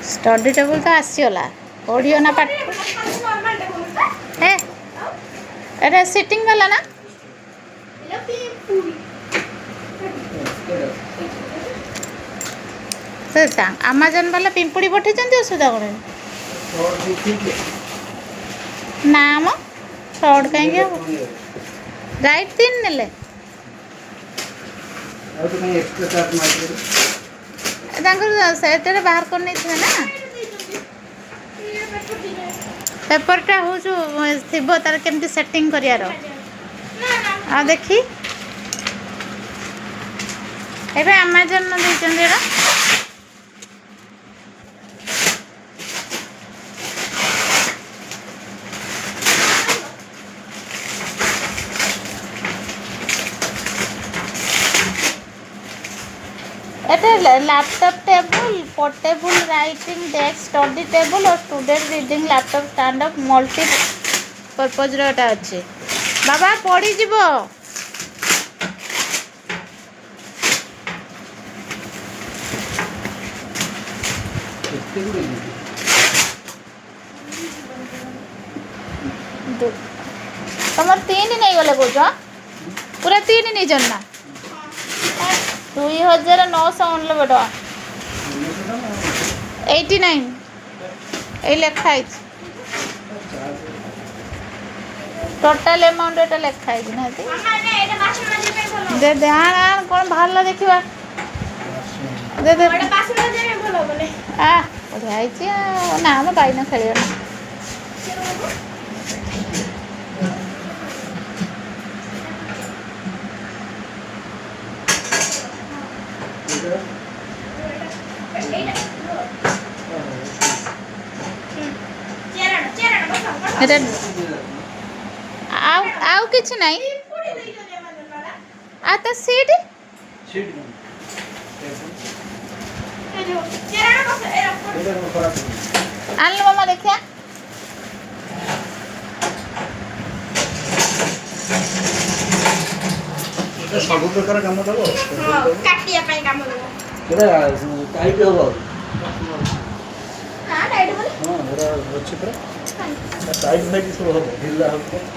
study table तो आसीगला पढ़ियो ना पाठ हे एटा सिटिंग वाला ना अमेजन वाला पिंपुड़ी पठे असुविधा कौन नाम फ्रॉड कहीं राइट 3 नेले बाहर कर नहीं थे ना पेपरटा हूँ थी तार केमती सेटिंग करार आ देखी एबे अमेजन देइछन एटा laptop table portable writing desk study table और student reading laptop stand up multipurpose रोटा अच्छे बाबा पड़ी जीवो तुम 3 नहीं गले कौच पूरा 3 नहीं जन्ना 2999 टका 89 ये लिखा है टोटल अमाउंट एटा लिखा है ना दे दे हाँ कौन बाहर देखा दे दे आ बढ़िया ना हम पाइन खेल आउ किछ नहीं आ तो सीट आन मामा देखिया सब प्रकार काम दबो काटिया पई काम दबो टाइट हो हां टाइट बोले हां मेरा अच्छी तरह टाइट नहीं सब हो ढीला हो